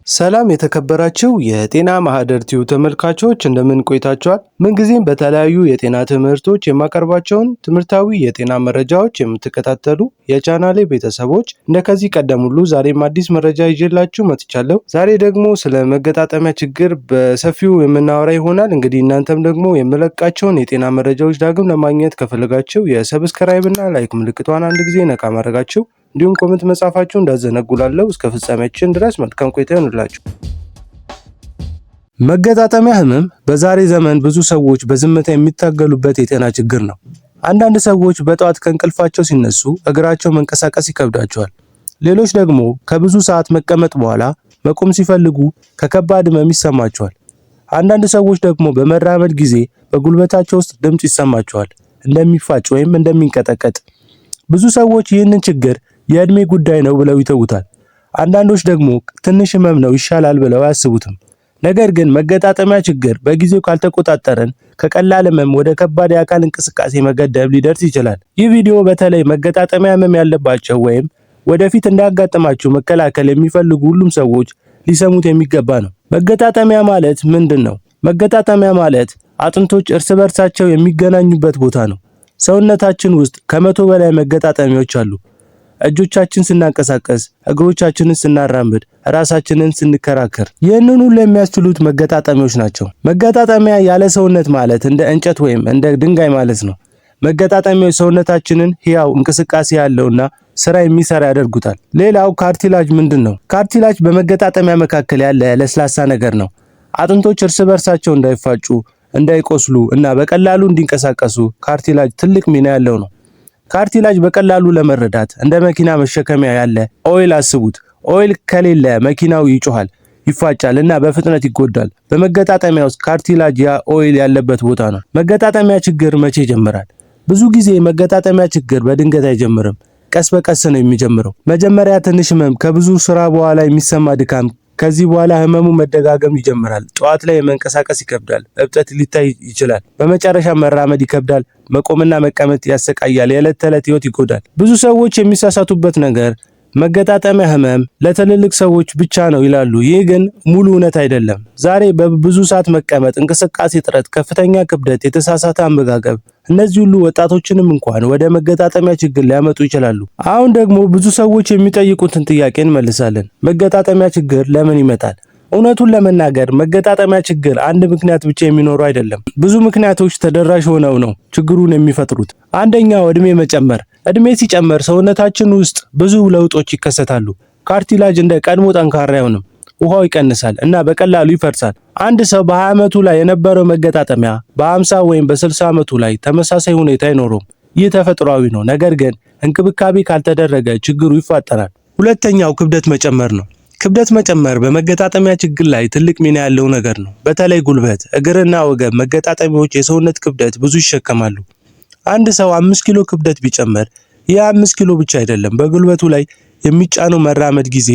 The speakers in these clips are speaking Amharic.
ሰላም የተከበራችሁ የጤና ማህደር ቲዩብ ተመልካቾች እንደምን ቆይታችኋል? ምንጊዜም በተለያዩ የጤና ትምህርቶች የማቀርባቸውን ትምህርታዊ የጤና መረጃዎች የምትከታተሉ የቻናሌ ቤተሰቦች እንደከዚህ ቀደም ሁሉ ዛሬም አዲስ መረጃ ይዤላችሁ መጥቻለሁ። ዛሬ ደግሞ ስለ መገጣጠሚያ ችግር በሰፊው የምናወራ ይሆናል። እንግዲህ እናንተም ደግሞ የምለቃቸውን የጤና መረጃዎች ዳግም ለማግኘት ከፈለጋችሁ የሰብስክራይብ እና ላይክ ምልክቷን አንድ ጊዜ ነካ ማድረጋችሁ እንዲሁም ኮሜንት መጻፋችሁ እንዳዘነጉላለሁ። እስከ ፍጻሜያችን ድረስ መልካም ቆይታ ይሁንላችሁ። መገጣጠሚያ ህመም በዛሬ ዘመን ብዙ ሰዎች በዝምታ የሚታገሉበት የጤና ችግር ነው። አንዳንድ ሰዎች በጠዋት ከእንቅልፋቸው ሲነሱ እግራቸው መንቀሳቀስ ይከብዳቸዋል። ሌሎች ደግሞ ከብዙ ሰዓት መቀመጥ በኋላ መቆም ሲፈልጉ ከከባድ ህመም ይሰማቸዋል። አንዳንድ ሰዎች ደግሞ በመራመድ ጊዜ በጉልበታቸው ውስጥ ድምጽ ይሰማቸዋል፣ እንደሚፋጭ ወይም እንደሚንቀጠቀጥ። ብዙ ሰዎች ይህንን ችግር የእድሜ ጉዳይ ነው ብለው ይተውታል። አንዳንዶች ደግሞ ትንሽ ህመም ነው ይሻላል ብለው አያስቡትም። ነገር ግን መገጣጠሚያ ችግር በጊዜው ካልተቆጣጠረን ከቀላል ህመም ወደ ከባድ የአካል እንቅስቃሴ መገደብ ሊደርስ ይችላል። ይህ ቪዲዮ በተለይ መገጣጠሚያ ህመም ያለባቸው ወይም ወደፊት እንዳያጋጥማቸው መከላከል የሚፈልጉ ሁሉም ሰዎች ሊሰሙት የሚገባ ነው። መገጣጠሚያ ማለት ምንድን ነው? መገጣጠሚያ ማለት አጥንቶች እርስ በርሳቸው የሚገናኙበት ቦታ ነው። ሰውነታችን ውስጥ ከ100 በላይ መገጣጠሚያዎች አሉ። እጆቻችን ስናንቀሳቀስ፣ እግሮቻችንን ስናራምድ፣ ራሳችንን ስንከራከር ይህንን ሁሉ የሚያስችሉት መገጣጠሚያዎች ናቸው። መገጣጠሚያ ያለ ሰውነት ማለት እንደ እንጨት ወይም እንደ ድንጋይ ማለት ነው። መገጣጠሚያዎች ሰውነታችንን ህያው እንቅስቃሴ ያለውና ስራ የሚሰራ ያደርጉታል። ሌላው ካርቲላጅ ምንድን ነው? ካርቲላጅ በመገጣጠሚያ መካከል ያለ ለስላሳ ነገር ነው። አጥንቶች እርስ በርሳቸው እንዳይፋጩ፣ እንዳይቆስሉ እና በቀላሉ እንዲንቀሳቀሱ ካርቲላጅ ትልቅ ሚና ያለው ነው። ካርቲላጅ በቀላሉ ለመረዳት እንደ መኪና መሸከሚያ ያለ ኦይል አስቡት። ኦይል ከሌለ መኪናው ይጮሃል፣ ይፋጫል እና በፍጥነት ይጎዳል። በመገጣጠሚያ ውስጥ ካርቲላጅ ያ ኦይል ያለበት ቦታ ነው። መገጣጠሚያ ችግር መቼ ይጀምራል? ብዙ ጊዜ መገጣጠሚያ ችግር በድንገት አይጀምርም። ቀስ በቀስ ነው የሚጀምረው። መጀመሪያ ትንሽ ህመም፣ ከብዙ ስራ በኋላ የሚሰማ ድካም፣ ከዚህ በኋላ ህመሙ መደጋገም ይጀምራል። ጠዋት ላይ መንቀሳቀስ ይከብዳል፣ እብጠት ሊታይ ይችላል። በመጨረሻ መራመድ ይከብዳል፣ መቆምና መቀመጥ ያሰቃያል፣ የዕለት ተዕለት ህይወት ይጎዳል። ብዙ ሰዎች የሚሳሳቱበት ነገር መገጣጠሚያ ህመም ለትልልቅ ሰዎች ብቻ ነው ይላሉ። ይህ ግን ሙሉ እውነት አይደለም። ዛሬ በብዙ ሰዓት መቀመጥ፣ እንቅስቃሴ እጥረት፣ ከፍተኛ ክብደት፣ የተሳሳተ አመጋገብ እነዚህ ሁሉ ወጣቶችንም እንኳን ወደ መገጣጠሚያ ችግር ሊያመጡ ይችላሉ። አሁን ደግሞ ብዙ ሰዎች የሚጠይቁትን ጥያቄ እንመልሳለን። መገጣጠሚያ ችግር ለምን ይመጣል? እውነቱን ለመናገር መገጣጠሚያ ችግር አንድ ምክንያት ብቻ የሚኖረው አይደለም። ብዙ ምክንያቶች ተደራሽ ሆነው ነው ችግሩን የሚፈጥሩት። አንደኛው እድሜ መጨመር። እድሜ ሲጨመር ሰውነታችን ውስጥ ብዙ ለውጦች ይከሰታሉ። ካርቲላጅ እንደ ቀድሞ ጠንካራ አይሆንም፣ ውሃው ይቀንሳል እና በቀላሉ ይፈርሳል። አንድ ሰው በ20 ዓመቱ ላይ የነበረው መገጣጠሚያ በ50 ወይም በ60 ዓመቱ ላይ ተመሳሳይ ሁኔታ አይኖረውም። ይህ ተፈጥሯዊ ነው፣ ነገር ግን እንክብካቤ ካልተደረገ ችግሩ ይፋጠራል። ሁለተኛው ክብደት መጨመር ነው። ክብደት መጨመር በመገጣጠሚያ ችግር ላይ ትልቅ ሚና ያለው ነገር ነው። በተለይ ጉልበት፣ እግርና ወገብ መገጣጠሚያዎች የሰውነት ክብደት ብዙ ይሸከማሉ። አንድ ሰው 5 ኪሎ ክብደት ቢጨመር ይህ 5 ኪሎ ብቻ አይደለም፣ በጉልበቱ ላይ የሚጫነው መራመድ ጊዜ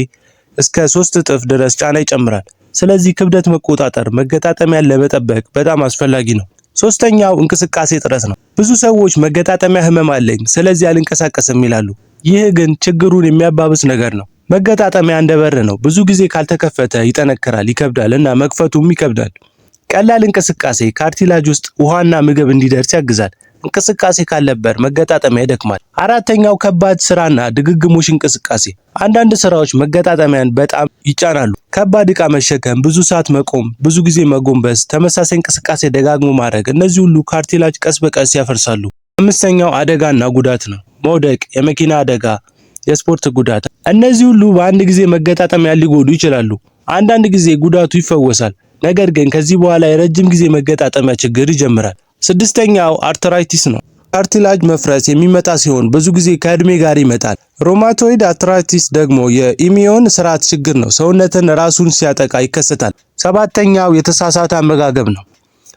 እስከ 3 እጥፍ ድረስ ጫና ይጨምራል። ስለዚህ ክብደት መቆጣጠር መገጣጠሚያን ለመጠበቅ በጣም አስፈላጊ ነው። ሶስተኛው እንቅስቃሴ እጥረት ነው። ብዙ ሰዎች መገጣጠሚያ ህመም አለኝ ስለዚህ አልንቀሳቀስም ይላሉ። ይህ ግን ችግሩን የሚያባብስ ነገር ነው። መገጣጠሚያ እንደ በር ነው። ብዙ ጊዜ ካልተከፈተ ይጠነክራል፣ ይከብዳል እና መክፈቱም ይከብዳል። ቀላል እንቅስቃሴ ካርቲላጅ ውስጥ ውሃና ምግብ እንዲደርስ ያግዛል። እንቅስቃሴ ካለበት መገጣጠሚያ ይደክማል። አራተኛው ከባድ ስራና ድግግሞሽ እንቅስቃሴ። አንዳንድ ስራዎች መገጣጠሚያን በጣም ይጫናሉ። ከባድ ዕቃ መሸከም፣ ብዙ ሰዓት መቆም፣ ብዙ ጊዜ መጎንበስ፣ ተመሳሳይ እንቅስቃሴ ደጋግሞ ማድረግ፣ እነዚህ ሁሉ ካርቲላጅ ቀስ በቀስ ያፈርሳሉ። አምስተኛው አደጋና ጉዳት ነው። መውደቅ፣ የመኪና አደጋ፣ የስፖርት ጉዳት፣ እነዚህ ሁሉ በአንድ ጊዜ መገጣጠሚያ ሊጎዱ ይችላሉ። አንዳንድ ጊዜ ጉዳቱ ይፈወሳል፣ ነገር ግን ከዚህ በኋላ የረጅም ጊዜ መገጣጠሚያ ችግር ይጀምራል። ስድስተኛው አርትራይቲስ ነው። ካርቲላጅ መፍረስ የሚመጣ ሲሆን ብዙ ጊዜ ከእድሜ ጋር ይመጣል። ሮማቶይድ አርትራይቲስ ደግሞ የኢሚዩን ስርዓት ችግር ነው። ሰውነትን ራሱን ሲያጠቃ ይከሰታል። ሰባተኛው የተሳሳተ አመጋገብ ነው።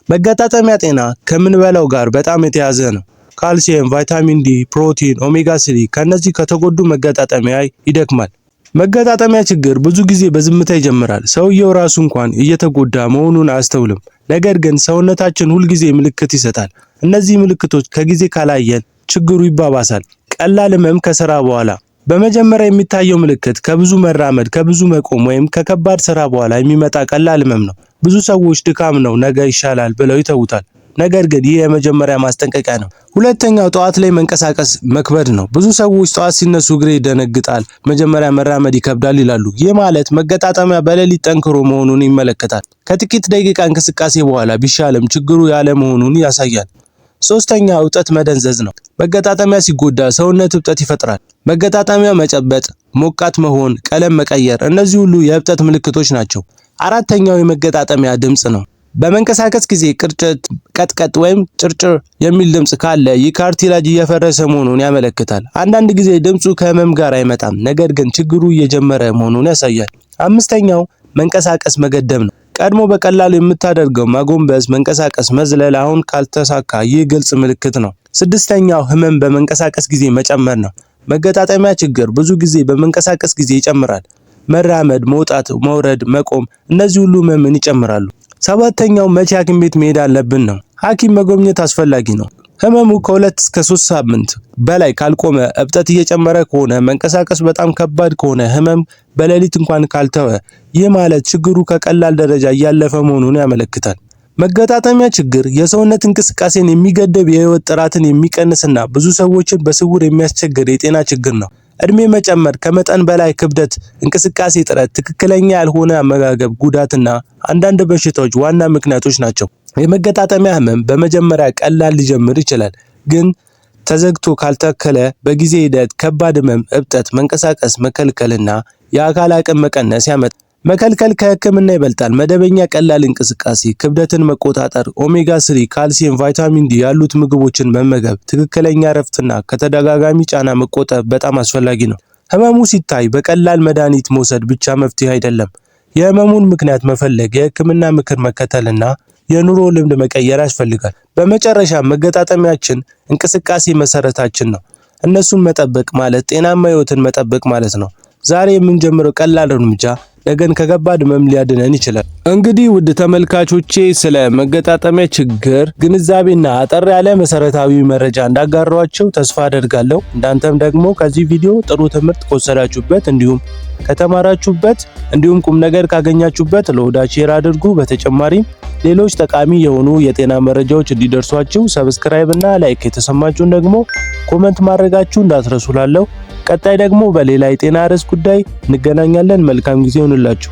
መገጣጠሚያ ጤና ከምንበላው ጋር በጣም የተያዘ ነው። ካልሲየም፣ ቫይታሚን ዲ፣ ፕሮቲን፣ ኦሜጋ 3 ከነዚህ ከተጎዱ መገጣጠሚያ ይደክማል። መገጣጠሚያ ችግር ብዙ ጊዜ በዝምታ ይጀምራል። ሰውየው ራሱ እንኳን እየተጎዳ መሆኑን አያስተውልም። ነገር ግን ሰውነታችን ሁልጊዜ ምልክት ይሰጣል። እነዚህ ምልክቶች ከጊዜ ካላየን ችግሩ ይባባሳል። ቀላል ህመም ከስራ በኋላ በመጀመሪያ የሚታየው ምልክት ከብዙ መራመድ፣ ከብዙ መቆም ወይም ከከባድ ስራ በኋላ የሚመጣ ቀላል ህመም ነው። ብዙ ሰዎች ድካም ነው ነገ ይሻላል ብለው ይተውታል። ነገር ግን ይህ የመጀመሪያ ማስጠንቀቂያ ነው። ሁለተኛው ጠዋት ላይ መንቀሳቀስ መክበድ ነው። ብዙ ሰዎች ጠዋት ሲነሱ እግሬ ይደነግጣል፣ መጀመሪያ መራመድ ይከብዳል ይላሉ። ይህ ማለት መገጣጠሚያ በሌሊት ጠንክሮ መሆኑን ይመለከታል። ከጥቂት ደቂቃ እንቅስቃሴ በኋላ ቢሻልም ችግሩ ያለ መሆኑን ያሳያል። ሶስተኛው እብጠት መደንዘዝ ነው። መገጣጠሚያ ሲጎዳ ሰውነት እብጠት ይፈጥራል። መገጣጠሚያ መጨበጥ፣ ሞቃት መሆን፣ ቀለም መቀየር፣ እነዚህ ሁሉ የእብጠት ምልክቶች ናቸው። አራተኛው የመገጣጠሚያ ድምጽ ነው። በመንቀሳቀስ ጊዜ ቅርጭት፣ ቀጥቀጥ ወይም ጭርጭር የሚል ድምጽ ካለ ይህ ካርቲላጅ እየፈረሰ መሆኑን ያመለክታል። አንዳንድ ጊዜ ድምጹ ከህመም ጋር አይመጣም፣ ነገር ግን ችግሩ እየጀመረ መሆኑን ያሳያል። አምስተኛው መንቀሳቀስ መገደብ ነው። ቀድሞ በቀላሉ የምታደርገው ማጎንበስ፣ መንቀሳቀስ፣ መዝለል አሁን ካልተሳካ ይህ ግልጽ ምልክት ነው። ስድስተኛው ህመም በመንቀሳቀስ ጊዜ መጨመር ነው። መገጣጠሚያ ችግር ብዙ ጊዜ በመንቀሳቀስ ጊዜ ይጨምራል። መራመድ፣ መውጣት፣ መውረድ፣ መቆም፣ እነዚህ ሁሉ ህመምን ይጨምራሉ። ሰባተኛው መቼ ሐኪም ቤት መሄድ አለብን ነው። ሐኪም መጎብኘት አስፈላጊ ነው። ህመሙ ከ2 እስከ 3 ሳምንት በላይ ካልቆመ፣ እብጠት እየጨመረ ከሆነ፣ መንቀሳቀስ በጣም ከባድ ከሆነ፣ ህመም በሌሊት እንኳን ካልተወ፣ ይህ ማለት ችግሩ ከቀላል ደረጃ እያለፈ መሆኑን ያመለክታል። መገጣጠሚያ ችግር የሰውነት እንቅስቃሴን የሚገድብ፣ የህይወት ጥራትን የሚቀንስና ብዙ ሰዎችን በስውር የሚያስቸግር የጤና ችግር ነው። እድሜ መጨመር፣ ከመጠን በላይ ክብደት፣ እንቅስቃሴ እጥረት፣ ትክክለኛ ያልሆነ አመጋገብ፣ ጉዳትና አንዳንድ በሽታዎች ዋና ምክንያቶች ናቸው። የመገጣጠሚያ ህመም በመጀመሪያ ቀላል ሊጀምር ይችላል፣ ግን ተዘግቶ ካልተከለ በጊዜ ሂደት ከባድ ህመም፣ እብጠት፣ መንቀሳቀስ መከልከልና የአካል አቅም መቀነስ ያመጣል። መከልከል ከህክምና ይበልጣል። መደበኛ ቀላል እንቅስቃሴ፣ ክብደትን መቆጣጠር፣ ኦሜጋ 3፣ ካልሲየም፣ ቫይታሚን ዲ ያሉት ምግቦችን መመገብ፣ ትክክለኛ እረፍትና ከተደጋጋሚ ጫና መቆጠብ በጣም አስፈላጊ ነው። ህመሙ ሲታይ በቀላል መድኃኒት መውሰድ ብቻ መፍትሄ አይደለም። የህመሙን ምክንያት መፈለግ፣ የህክምና ምክር መከተልና የኑሮ ልምድ መቀየር ያስፈልጋል። በመጨረሻ መገጣጠሚያችን እንቅስቃሴ መሰረታችን ነው። እነሱን መጠበቅ ማለት ጤናማ ህይወትን መጠበቅ ማለት ነው። ዛሬ የምንጀምረው ቀላል እርምጃ ነገን ከከባድ ህመም ሊያድነን ይችላል። እንግዲህ ውድ ተመልካቾቼ ስለ መገጣጠሚያ ችግር ግንዛቤና አጠር ያለ መሰረታዊ መረጃ እንዳጋራኋችሁ ተስፋ አደርጋለሁ። እናንተም ደግሞ ከዚህ ቪዲዮ ጥሩ ትምህርት ከወሰዳችሁበት እንዲሁም ከተማራችሁበት እንዲሁም ቁም ነገር ካገኛችሁበት ለወዳጅ ሼር አድርጉ። በተጨማሪም ሌሎች ጠቃሚ የሆኑ የጤና መረጃዎች እንዲደርሷችሁ ሰብስክራይብ እና ላይክ፣ የተሰማችሁን ደግሞ ኮመንት ማድረጋችሁ እንዳትረሱላለሁ። ቀጣይ ደግሞ በሌላ የጤና ርዕስ ጉዳይ እንገናኛለን። መልካም ጊዜ ይሁንላችሁ።